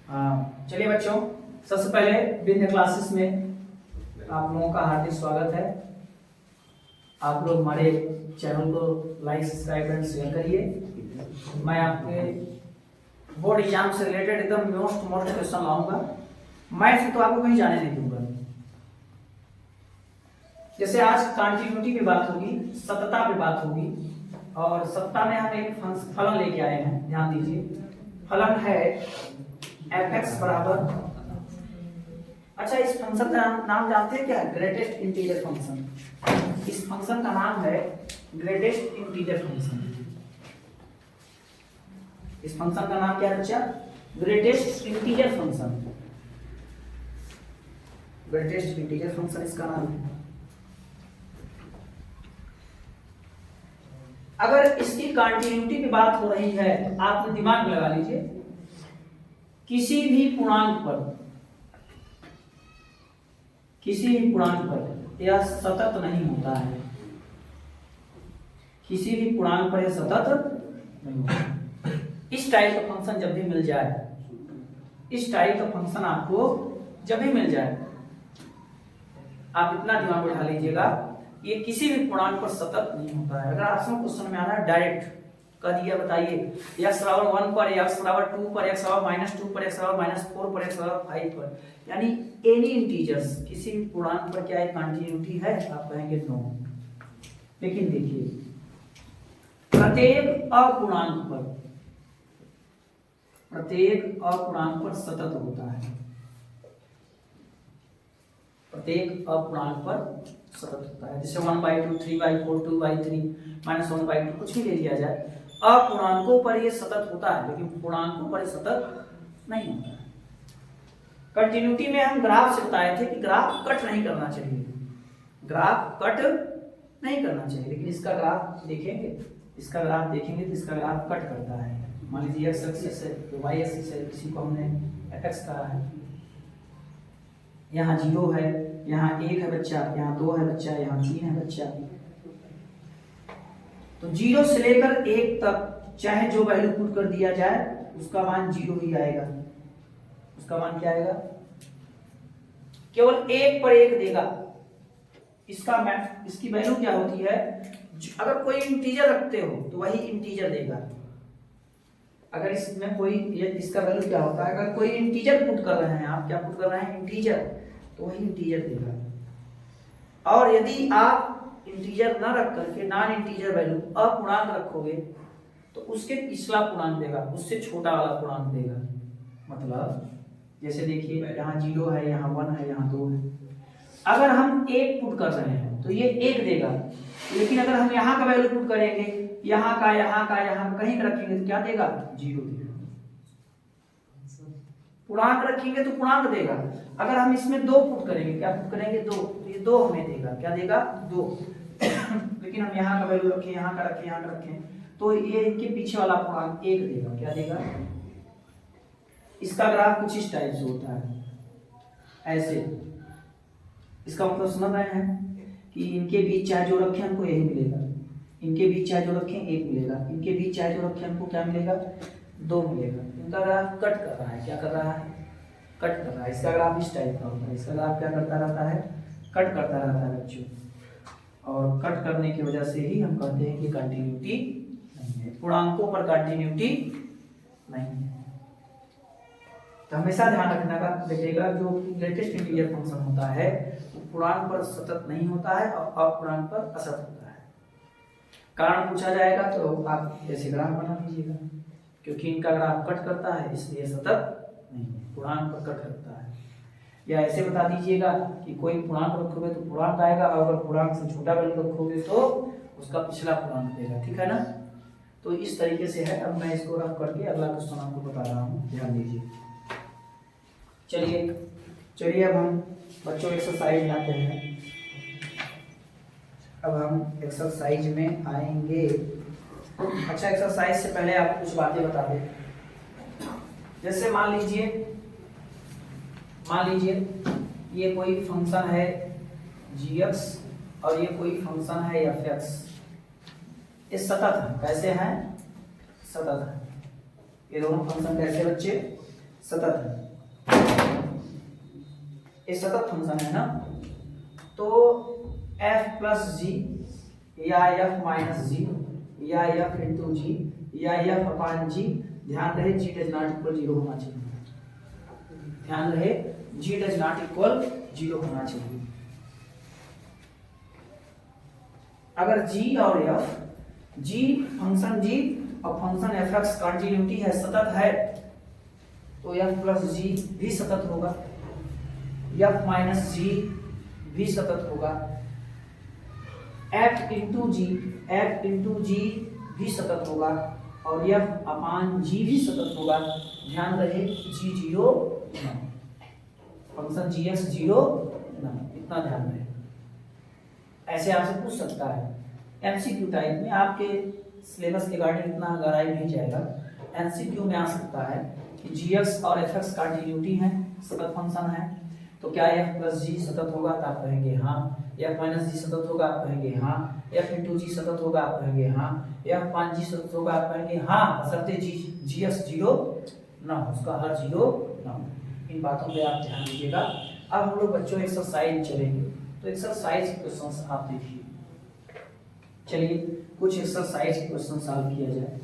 चलिए बच्चों, सबसे पहले विभिन्न क्लासेस में आप लोगों का हार्दिक स्वागत है। आप लोग हमारे चैनल को लाइक, सब्सक्राइब एंड शेयर करिए। मैं आपके बोर्ड एग्जाम से रिलेटेड एकदम मोस्ट क्वेश्चन लाऊंगा। मैथ में तो आपको कहीं जाने नहीं दूंगा। जैसे आज कंटिन्यूटी पे बात होगी, सततता पे बात होगी, और सततता में हम एक फलन लेके आए हैं। ध्यान दीजिए, फलन है fx बराबर, अच्छा इस फंक्शन का नाम जानते हैं क्या? Greatest integer function. इस फंक्शन का नाम है ग्रेटेस्ट इंटीजर फंक्शन। इस फंक्शन का नाम क्या है बच्चा? Greatest integer function. Greatest integer function इसका नाम है। अगर इसकी कंटिन्यूटी की बात हो रही है, आप दिमाग लगा लीजिए, किसी भी पूर्णांक पर यह सतत नहीं होता है। किसी भी पूर्णांक पर यह सतत नहीं होता। इस टाइप का फंक्शन जब भी मिल जाए, इस टाइप का फंक्शन आपको जब भी मिल जाए, आप इतना दिमाग बैठा लीजिएगा, ये किसी भी पूर्णांक पर सतत नहीं होता है। अगर आपसे क्वेश्चन में आ रहा है डायरेक्ट कर दिया, बताइए x बराबर 1 पर, x बराबर 2 पर, x बराबर -2 पर, x बराबर -4 पर, x बराबर 5 पर, यानी एनी इंटीजर्स, किसी भी पूर्णांक पर क्या एक कंटिन्यूटी है? आप कहेंगे नो। लेकिन देखिए, प्रत्येक अपूर्णांक पर सतत होता है। प्रत्येक अपूर्णांक पर सतत होता है। जैसे 1/2, 3/4, 2/3, -1/2, कुछ भी ले लिया जाए, अपूर्णांकों पर ये सतत होता है, लेकिन पूर्णांकों पर सतत नहीं होता है। कंटिन्यूटी में हम ग्राफ से बताए थे कि ग्राफ कट नहीं करना चाहिए, ग्राफ कट नहीं करना चाहिए, लेकिन इसका ग्राफ देखेंगे, तो इसका ग्राफ कट करता है। मान लीजिए x एक्सिस है, तो y एक्सिस है, किसी को हमने fx कहा है, यहाँ 0 है, यहाँ 1 है बच्चा, यहाँ 2 है बच्चा, यहाँ 3 है बच्चा। तो 0 से लेकर 1 तक चाहे जो वैल्यू पुट कर दिया जाए, उसका मान 0 ही आएगा। उसका मान क्या आएगा? केवल 1 पर 1 देगा। इसकी वैल्यू क्या होती है? अगर कोई इंटीजर रखते हो तो वही इंटीजर देगा। अगर इसमें कोई, इसका वैल्यू क्या होता है? अगर कोई इंटीजर पुट कर रहे हैं, आप क्या पुट कर रहे हैं? इंटीजर, तो वही इंटीजर देगा। और यदि आप इंटीजर ना रख करके नॉन इंटीजर वैल्यू अपूर्णांक रखोगे, तो उसके पिछला पूर्णांक देगा, उससे छोटा वाला पूर्णांक देगा। मतलब जैसे देखिए, यहाँ 0 है, यहाँ 1 है, यहाँ 2 है। अगर हम 1 पुट कर रहे हैं तो ये 1 देगा, लेकिन अगर हम यहाँ का वैल्यू पुट करेंगे, यहाँ का कहीं का रखेंगे, तो क्या देगा? 0 देगा। पूर्णांक रखेंगे तो पूर्णांक देगा। अगर हम इसमें 2 पुट करेंगे, क्या पुट करेंगे? 2, तो ये 2 हमें देगा। क्या देगा? 2। लेकिन हम यहाँ का वैल्यू रखें, यहाँ का रखें, तो ये इनके पीछे वाला पूर्णांक 1 देगा। क्या देगा? इसका ग्राफ कुछ इस टाइप से होता है, ऐसे। इसका मतलब समझ रहे हैं कि इनके बीच चाहे जो रखें हमको यही मिलेगा, इनके बीच चाहे जो रखें 1 मिलेगा, इनके बीच चाहे जो रखें हमको क्या मिलेगा? 2 मिलेगा। इनका ग्राफ कट कर रहा है। क्या कर रहा है? कट कर रहा है। इसका ग्राफ इस टाइप का होता है। इसका ग्राफ क्या करता रहता है? कट करता रहता है बच्चों। और कट करने की वजह से ही हम कहते हैं कि कंटिन्यूटी नहीं है, पूर्णांकों पर कंटिन्यूटी नहीं है। तो हमेशा ध्यान रखना का देखिएगा, जो ग्रेटेस्ट इंटीजर फंक्शन होता है वो पूर्णांक पर सतत नहीं होता है और अपूर्णांक पर असतत होता है। कारण पूछा जाएगा तो आप ऐसे ग्राफ बना लीजिएगा, क्योंकि इनका ग्राफ कट करता है, इसलिए सतत नहीं है, पूर्णांक पर कट करता है। या ऐसे बता दीजिएगा कि कोई पूर्णांक रखोगे तो पूर्णांक आएगा, और अगर पूर्णांक से छोटा वैल्यू रखोगे तो उसका पिछला पूर्णांक देगा। ठीक है ना? तो इस तरीके से है। अब मैं इसको रख करके अगला क्वेश्चन आपको बता रहा हूँ, ध्यान दीजिए। चलिए अब हम बच्चों एक्सरसाइज में आते हैं। अब हम एक्सरसाइज में आएंगे। अच्छा, एक्सरसाइज से पहले आप कुछ बातें बता दें। जैसे मान लीजिए ये कोई फंक्शन है gx और ये कोई फंक्शन है fx। ये सतत है। कैसे हैं? सतत है। ये दोनों फंक्शन कैसे बच्चे? सतत है, ये सतत फंक्शन है ना। तो f प्लस जी या f माइनस जी या f इंटू जी या f अपान जी, ध्यान रहे g डज नॉट इक्वल 0 होना चाहिए, ध्यान रहे g डज नॉट इक्वल 0 होना चाहिए। अगर g और f, g फंक्शन g और फंक्शन fx कंटिन्यूटी है, सतत है, तो f प्लस जी भी सतत होगा, f माइनस जी भी सतत होगा, f इंटू जी भी सतत होगा और f अपान जी भी सतत होगा। ध्यान रहे g 0 फंक्शन gx 0 इतना ध्यान रहे। ऐसे आपसे पूछ सकता है एमसीक्यू टाइप में, आपके सिलेबस के गार्डिंग इतना गहराई नहीं जाएगा, एमसीक्यू में आ सकता है कि gx और fx कंटिन्यूटी है, सतत फंक्शन है, तो क्या f प्लस जी सतत होगा, तो आप कहेंगे हाँ। f माइनस जी सतत होगा, आप कहेंगे हाँ। f इंटू जी सतत होगा, आप कहेंगे हाँ। f पान जी सतत होगा, आप कहेंगे हाँ, बशर्ते gx 0 ना हो, उसका हर 0 ना हो। इन बातों पे आप ध्यान दीजिएगा। अब हम लोग बच्चों एक्सरसाइज चलेंगे, तो एक्सरसाइज क्वेश्चंस आप देखिए। चलिए कुछ एक्सरसाइज क्वेश्चन सॉल्व किया जाए।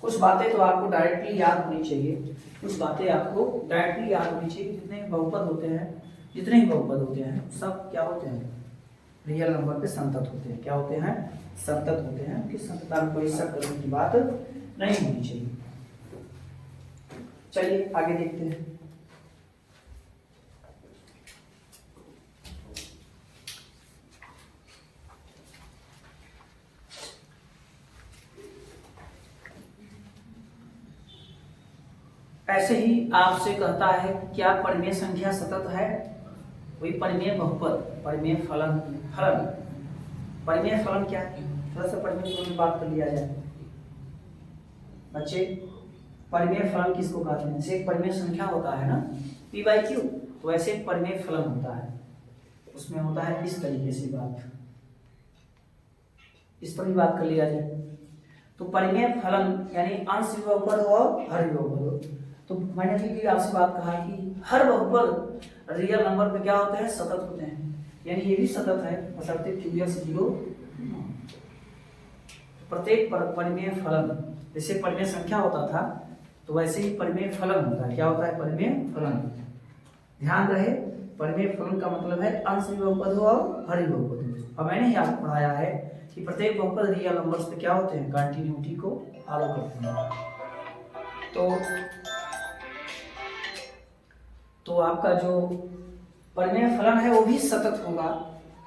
कुछ बातें तो आपको डायरेक्टली याद होनी चाहिए, कुछ बातें आपको डायरेक्टली याद होनी चाहिए। जितने बहुपद होते हैं, जितने ही बहुपद होते हैं, सब क्या होते हैं, रियल नंबर पे संतत होते हैं। क्या होते हैं, संतत होते हैं। उनकी संततता में कोई शक करने की बात नहीं होनी चाहिए। चलिए आगे देखते हैं। ऐसे ही आपसे कहता है क्या परिमेय संख्या सतत है, वही परिमेय बहुपद, परिमेय फलन, परिमेय फलन क्या है, थोड़ा सा परिमेय फलन बात कर लिया जाए बच्चे। परिमेय फलन किसको कहते हैं, जैसे एक परिमेय संख्या होता है ना p बाई क्यू, तो वैसे एक परिमेय फलन होता है, उसमें होता है इस तरीके से बात, इस पर भी बात कर लिया जाए। तो परिमेय फलन यानी अंश भी बहुपद हो और हर भी बहुपद हो। तो मैंने भी आपसे बात कहा कि हर बहुपद रियल नंबर पे क्या होते हैं, सतत होते हैं, यानी ये भी सतत है बशर्ते qx 0। प्रत्येक परिमेय फलन, जैसे परिमेय संख्या होता था तो वैसे ही परिमेय फलन होता है। क्या होता है, परिमेय फलन। ध्यान रहे परिमेय फलन का मतलब है अंश भी बहुपद हो और हर भी बहुपद हो। अब मैंने ही आपको पढ़ाया है कि प्रत्येक बहुपद रियल नंबर्स पे क्या होते हैं, कंटिन्यूटी को फॉलो करते हैं। तो आपका जो परिमेय फलन है वो भी सतत होगा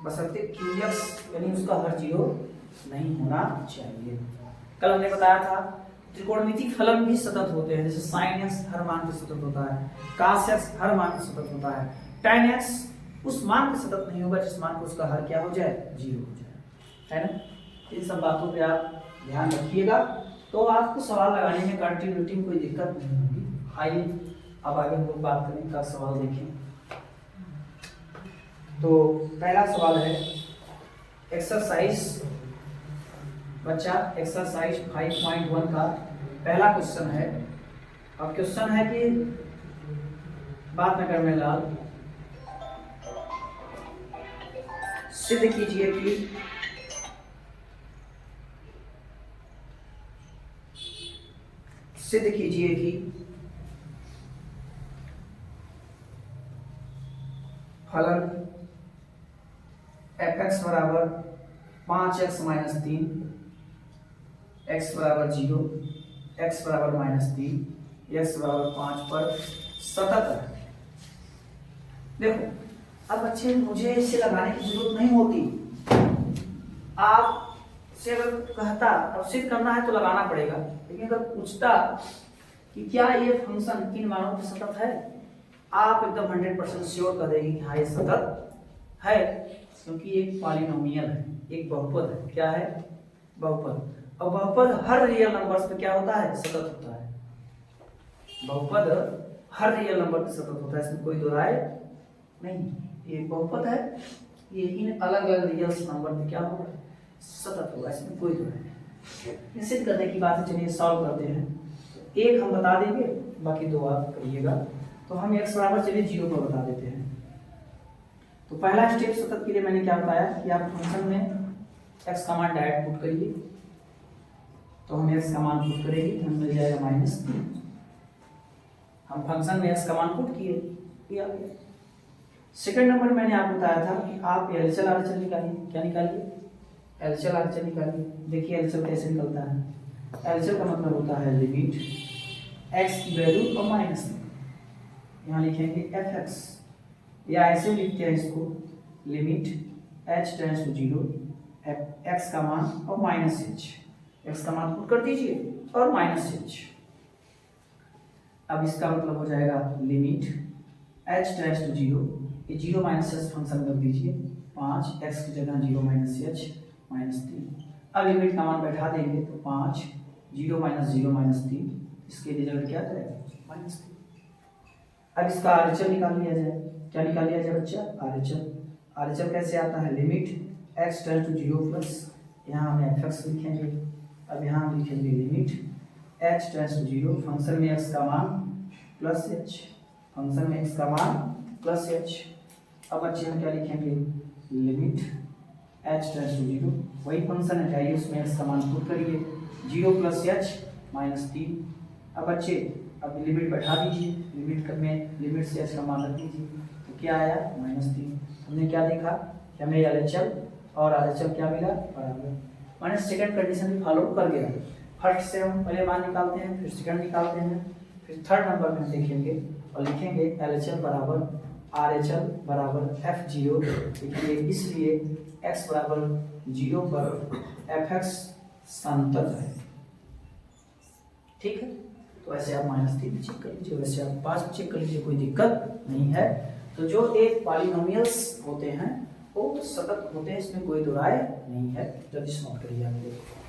बशर्ते qx यानी उसका हर 0 नहीं होना चाहिए। कल हमने बताया था त्रिकोणमिति फलन भी सतत होते हैं, जैसे sin x हर मान पे सतत होता है, cos x हर मान पे सतत होता है, tan x उस मान पे सतत नहीं होगा जिस मान को उसका हर क्या हो जाए, 0 हो जाए, है ना। इन सब बातों पे आप ध्यान रखिएगा, तो आपको सवाल लगाने में कंटिन्यूटी में कोई दिक्कत नहीं होगी। आइए अब आगे हम लोग बात करें का सवाल देखें। तो पहला सवाल है एक्सरसाइज, बच्चा एक्सरसाइज 5.1 का पहला क्वेश्चन है। अब क्वेश्चन है कि बात न करने लाल, सिद्ध कीजिए कि फलन fx बराबर 5x माइनस 3, x बराबर 0, x बराबर माइनस 3, x बराबर 5 पर सतत है। देखो अब बच्चे मुझे इसे लगाने की जरूरत नहीं होती, आप से अगर कहता अब सिद्ध करना है तो लगाना पड़ेगा, लेकिन अगर पूछता कि क्या ये फंक्शन इन मानों पे सतत है, आप एकदम 100% श्योर कर देंगे कि हाँ ये सतत है, क्योंकि एक पॉलिनोमियल है, एक बहुपद है। क्या है, बहुपद। और बहुपद हर रियल नंबर्स पे क्या होता है, सतत होता है। बहुपद हर रियल नंबर पे सतत होता है, इसमें कोई दो राय नहीं। ये बहुपद है, ये इन अलग अलग रियल नंबर पे क्या होगा, सतत होगा, इसमें कोई दो राय नहीं। सिद्ध करने की बात है, चलिए सॉल्व करते हैं। एक हम बता देंगे, बाकी 2 आप करिएगा। तो हम x बराबर चलिए 0 पर बता देते हैं। तो पहला स्टेप सतत के लिए मैंने क्या बताया कि आप फंक्शन में x का मान डायरेक्ट पुट करिए। तो हम x का मान पुट करेंगे, हमें मिल जाएगा -3। हम फंक्शन में x का मान पुट किए, किया। सेकंड नंबर मैंने आपको बताया था कि आप एलएचएल आरएचएल निकालिए। क्या निकालिए? एलएचएल आरएचएल निकालिए। देखिए एलएचएल कैसे निकलता है। एलएचएल का मतलब होता है लिमिट x की वैल्यू और माइनस में, यहाँ लिखेंगे fx, या ऐसे लिखते हैं इसको, limit h tends to 0 x का मान और माइनस h। x का मान पुट कर दीजिए और माइनस h। अब इसका मतलब हो जाएगा लिमिट h टेंड्स टू 0, ये 0 माइनस h फंक्शन कर दीजिए, 5 x की जगह 0 माइनस h -3। अब लिमिट का मान बैठा देंगे तो 5 0 माइनस 0 -3, इसके रिजल्ट क्या करेगा? -3। अब इसका आरएचएल निकाल लिया जाए। क्या निकाल लिया जाए बच्चा? आरएचएल। आरएचएल कैसे आता है? Limit x tends to 0 plus, यहाँ हम fx लिखेंगे। अब यहाँ हम लिखेंगे limit h tends to 0, function में x का मान प्लस h, फंक्शन में x का मान प्लस h। अब बच्चे हम क्या लिखेंगे? लिमिट h टेंड्स टू 0, वही फंक्शन है, चाहिए उसमें x का मान पुट करिए, 0 प्लस h -3। अब बच्चे अब लिमिट बैठा दीजिए, लिमिट में लिमिट से h का मान रख दीजिए, तो क्या आया? -3। हमने क्या देखा कि हमें एलएचएल और आरएचएल क्या मिला? बराबर। मैंने सेकंड कंडीशन भी फॉलो कर गया। फर्स्ट से हम पहले मान निकालते हैं, फिर सेकंड निकालते हैं, फिर थर्ड नंबर में देखेंगे और लिखेंगे एलएचएल बराबर आरएचएल बराबर f0 लिखिए, इसलिए x बराबर 0 पर fx संतत है। ठीक है, तो ऐसे आप -3 चेक कर लीजिए, वैसे आप 5 चेक कर लीजिए, कोई दिक्कत नहीं है। तो जो एक पॉलिनोमियल्स होते हैं वो सतत होते हैं, इसमें कोई दो राय नहीं है। जल्दी से नोट करिए आप लोग।